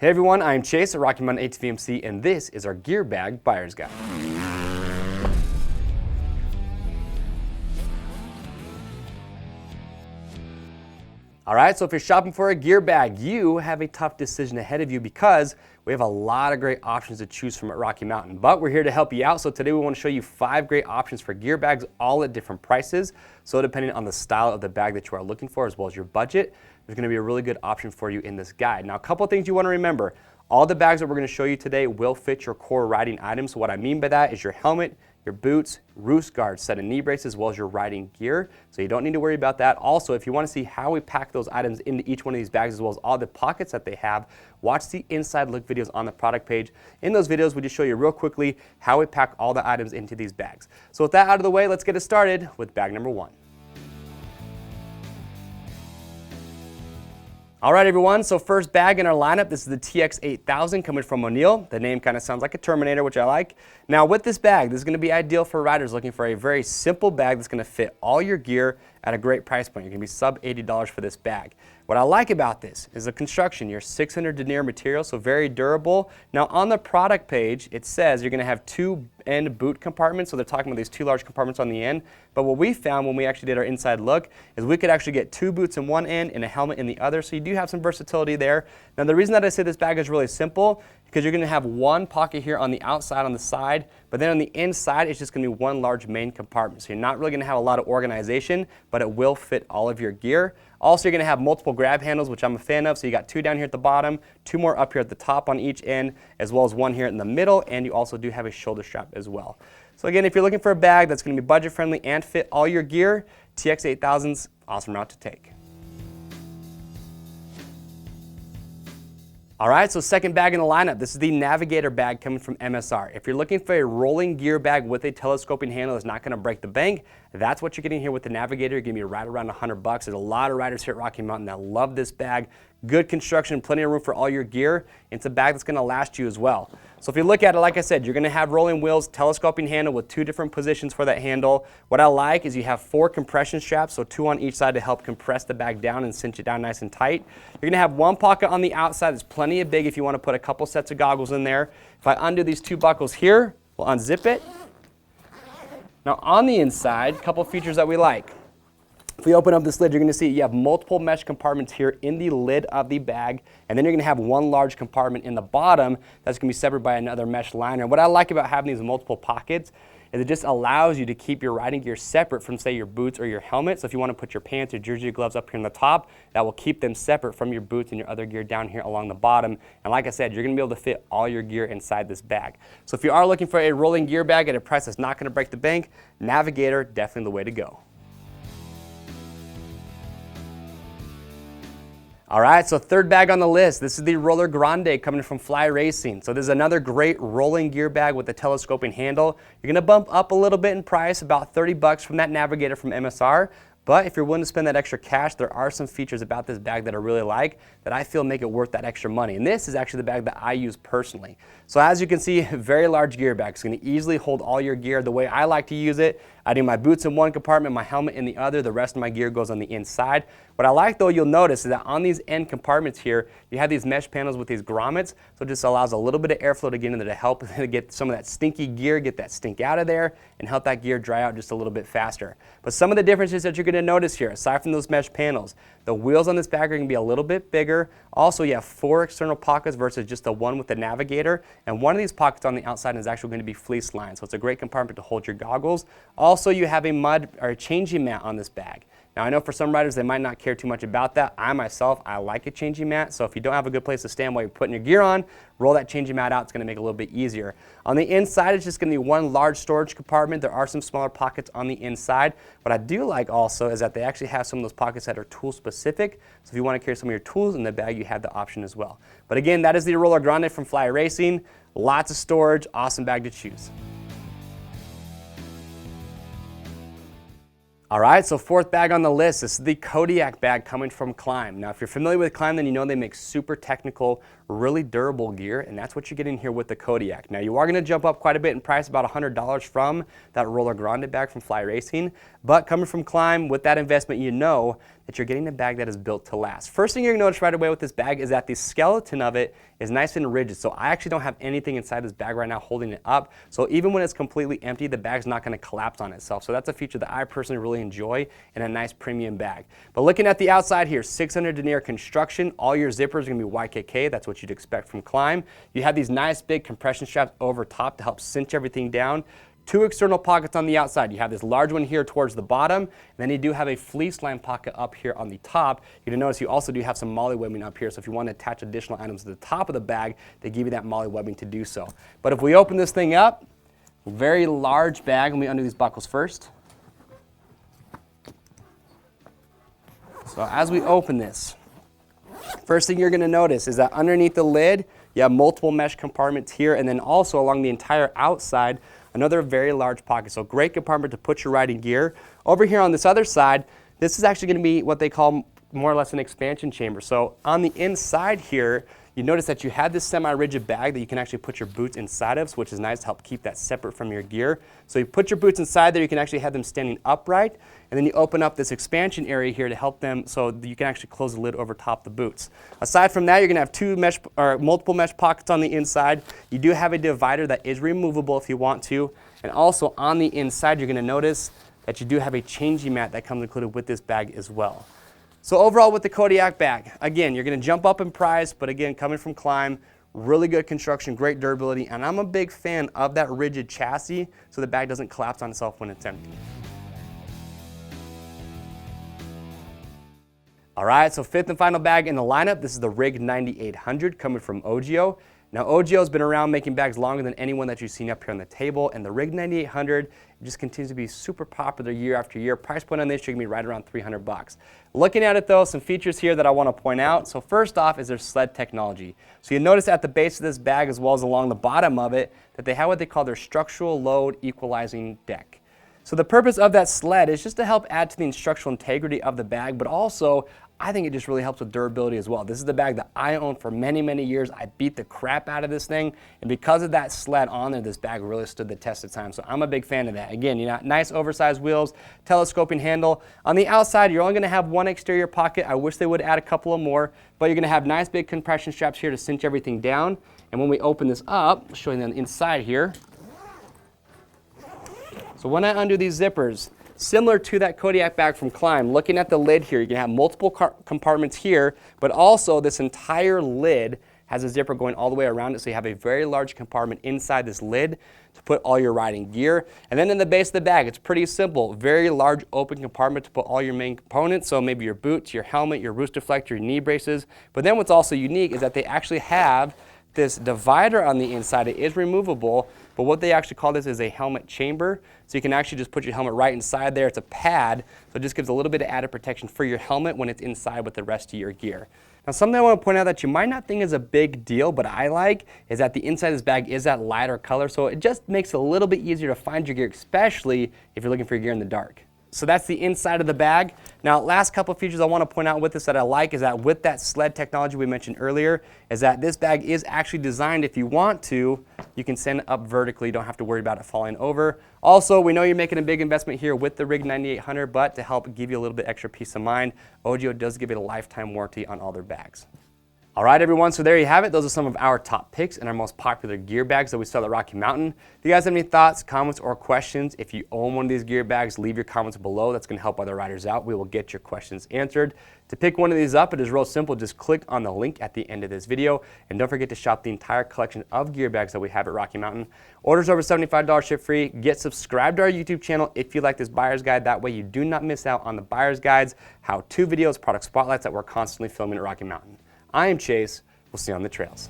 Hey everyone, I'm Chase at Rocky Mountain ATVMC, and this is our gear bag buyer's guide. Alright, so if you're shopping for a gear bag, you have a tough decision ahead of you because we have a lot of great options to choose from at Rocky Mountain. But we're here to help you out, so today we want to show you 5 great options for gear bags, all at different prices. So depending on the style of the bag that you are looking for as well as your budget, there's going to be a really good option for you in this guide. Now, a couple of things you want to remember. All the bags that we're going to show you today will fit your core riding items. So what I mean by that is your helmet, your boots, roost guards, set of knee braces, as well as your riding gear. So you don't need to worry about that. Also, if you want to see how we pack those items into each one of these bags, as well as all the pockets that they have, watch the inside look videos on the product page. In those videos, we just show you real quickly how we pack all the items into these bags. So with that out of the way, let's get it started with bag number 1. All right, everyone, so first bag in our lineup, this is the TX8000 coming from O'Neill. The name kind of sounds like a Terminator, which I like. Now with this bag, this is going to be ideal for riders looking for a very simple bag that's going to fit all your gear at a great price point. You're going to be sub $80 for this bag. What I like about this is the construction. You're 600 denier material, so very durable. Now on the product page, it says you're going to have 2 end boot compartments, so they're talking about these 2 large compartments on the end. But what we found when we actually did our inside look is we could actually get 2 boots in one end and a helmet in the other, so you do have some versatility there. Now the reason that I say this bag is really simple, because you're going to have one pocket here on the outside on the side, but then on the inside it's just going to be one large main compartment. So you're not really going to have a lot of organization, but it will fit all of your gear. Also, you're going to have multiple grab handles, which I'm a fan of. So you got 2 down here at the bottom, 2 more up here at the top on each end, as well as 1 here in the middle, and you also do have a shoulder strap as well. So again, if you're looking for a bag that's going to be budget friendly and fit all your gear, TX8000's awesome route to take. All right, so second bag in the lineup, this is the Navigator bag coming from MSR. If you're looking for a rolling gear bag with a telescoping handle that's not going to break the bank, that's what you're getting here with the Navigator. You're going to be right around $100. There's a lot of riders here at Rocky Mountain that love this bag. Good construction, plenty of room for all your gear. It's a bag that's going to last you as well. So if you look at it, like I said, you're going to have rolling wheels, telescoping handle with 2 different positions for that handle. What I like is you have 4 compression straps, so 2 on each side to help compress the bag down and cinch it down nice and tight. You're going to have 1 pocket on the outside that's plenty of big if you want to put a couple sets of goggles in there. If I undo these 2 buckles here, we'll unzip it. Now on the inside, a couple features that we like. If we open up this lid, you're going to see you have multiple mesh compartments here in the lid of the bag, and then you're going to have 1 large compartment in the bottom that's going to be separated by another mesh liner. What I like about having these multiple pockets is it just allows you to keep your riding gear separate from, say, your boots or your helmet. So if you want to put your pants, your jersey, your gloves up here on the top, that will keep them separate from your boots and your other gear down here along the bottom. And like I said, you're going to be able to fit all your gear inside this bag. So if you are looking for a rolling gear bag at a price that's not going to break the bank, Navigator, definitely the way to go. All right, so third bag on the list, this is the Roller Grande coming from Fly Racing. So this is another great rolling gear bag with a telescoping handle. You're gonna bump up a little bit in price, about $30 from that Navigator from MSR. But if you're willing to spend that extra cash, there are some features about this bag that I really like that I feel make it worth that extra money. And this is actually the bag that I use personally. So as you can see, very large gear bag. It's going to easily hold all your gear the way I like to use it. I do my boots in 1 compartment, my helmet in the other. The rest of my gear goes on the inside. What I like though, you'll notice is that on these end compartments here, you have these mesh panels with these grommets. So it just allows a little bit of airflow to get in there to help get some of that stinky gear, get that stink out of there, and help that gear dry out just a little bit faster. But some of the differences that you're going to notice here, aside from those mesh panels, the wheels on this bag are going to be a little bit bigger. Also, you have 4 external pockets versus just the 1 with the Navigator. And one of these pockets on the outside is actually going to be fleece lined. So it's a great compartment to hold your goggles. Also, you have a mud or a changing mat on this bag. Now I know for some riders they might not care too much about that. I myself, I like a changing mat, so if you don't have a good place to stand while you're putting your gear on, roll that changing mat out. It's going to make it a little bit easier. On the inside, it's just going to be 1 large storage compartment. There are some smaller pockets on the inside. What I do like also is that they actually have some of those pockets that are tool specific, so if you want to carry some of your tools in the bag, you have the option as well. But again, that is the Roller Grande from Fly Racing. Lots of storage, awesome bag to choose. All right, so fourth bag on the list, this is the KODIAK bag coming from KLIM. Now, if you're familiar with KLIM, then you know they make super technical, really durable gear, and that's what you're getting here with the KODIAK. Now, you are going to jump up quite a bit in price, about $100 from that Roller Grande bag from Fly Racing, but coming from KLIM, with that investment, you know that you're getting a bag that is built to last. First thing you're gonna notice right away with this bag is that the skeleton of it is nice and rigid. So I actually don't have anything inside this bag right now holding it up. So even when it's completely empty, the bag's not gonna collapse on itself. So that's a feature that I personally really enjoy in a nice premium bag. But looking at the outside here, 600 denier construction, all your zippers are gonna be YKK, that's what you'd expect from KLIM. You have these nice big compression straps over top to help cinch everything down. 2 external pockets on the outside. You have this large one here towards the bottom, and then you do have a fleece line pocket up here on the top. You're gonna notice you also do have some MOLLE webbing up here, so if you want to attach additional items to the top of the bag, they give you that MOLLE webbing to do so. But if we open this thing up, very large bag. Let me undo these buckles first. So as we open this, first thing you're gonna notice is that underneath the lid, you have multiple mesh compartments here, and then also along the entire outside, another very large pocket. So great compartment to put your riding gear. Over here on this other side, this is actually gonna be what they call more or less an expansion chamber. So on the inside here, you notice that you have this semi-rigid bag that you can actually put your boots inside of, which is nice to help keep that separate from your gear. So you put your boots inside there, you can actually have them standing upright, and then you open up this expansion area here to help them so that you can actually close the lid over top the boots. Aside from that, you're gonna have 2 mesh or multiple mesh pockets on the inside. You do have a divider that is removable if you want to, and also on the inside, you're gonna notice that you do have a changing mat that comes included with this bag as well. So overall with the Kodiak bag, again, you're gonna jump up in price, but again, coming from KLIM, really good construction, great durability, and I'm a big fan of that rigid chassis so the bag doesn't collapse on itself when it's empty. All right, so 5th and final bag in the lineup, this is the RIG 9800 coming from OGIO. Now OGIO has been around making bags longer than anyone that you've seen up here on the table, and the RIG 9800 just continues to be super popular year after year. Price point on this, you're gonna be right around 300 bucks. Looking at it though, some features here that I wanna point out. So first off is their sled technology. So you notice at the base of this bag as well as along the bottom of it that they have what they call their structural load equalizing deck. So the purpose of that sled is just to help add to the structural integrity of the bag, but also I think it just really helps with durability as well. This is the bag that I owned for many, many years. I beat the crap out of this thing, and because of that sled on there, this bag really stood the test of time. So I'm a big fan of that. Again, you got nice oversized wheels, telescoping handle. On the outside, you're only gonna have 1 exterior pocket. I wish they would add a couple of more, but you're gonna have nice big compression straps here to cinch everything down. And when we open this up, showing them inside here. So when I undo these zippers, similar to that Kodiak bag from KLIM, looking at the lid here, you're gonna have multiple compartments here, but also this entire lid has a zipper going all the way around it, so you have a very large compartment inside this lid to put all your riding gear. And then in the base of the bag, it's pretty simple, very large open compartment to put all your main components, so maybe your boots, your helmet, your roost deflector, your knee braces. But then what's also unique is that they actually have this divider on the inside. It is removable, but what they actually call this is a helmet chamber. So you can actually just put your helmet right inside there. It's a pad, so it just gives a little bit of added protection for your helmet when it's inside with the rest of your gear. Now something I want to point out that you might not think is a big deal, but I like, is that the inside of this bag is that lighter color, so it just makes it a little bit easier to find your gear, especially if you're looking for your gear in the dark. So that's the inside of the bag. Now, last couple of features I want to point out with this that I like is that with that sled technology we mentioned earlier, is that this bag is actually designed, if you want to, you can send it up vertically. You don't have to worry about it falling over. Also, we know you're making a big investment here with the RIG 9800, but to help give you a little bit extra peace of mind, OGIO does give it a lifetime warranty on all their bags. All right, everyone, so there you have it. Those are some of our top picks and our most popular gear bags that we sell at Rocky Mountain. If you guys have any thoughts, comments, or questions, if you own one of these gear bags, leave your comments below. That's going to help other riders out. We will get your questions answered. To pick one of these up, it is real simple. Just click on the link at the end of this video, and don't forget to shop the entire collection of gear bags that we have at Rocky Mountain. Orders over $75 ship free. Get subscribed to our YouTube channel if you like this buyer's guide. That way you do not miss out on the buyer's guides, how-to videos, product spotlights that we're constantly filming at Rocky Mountain. I am Chase. We'll see you on the trails.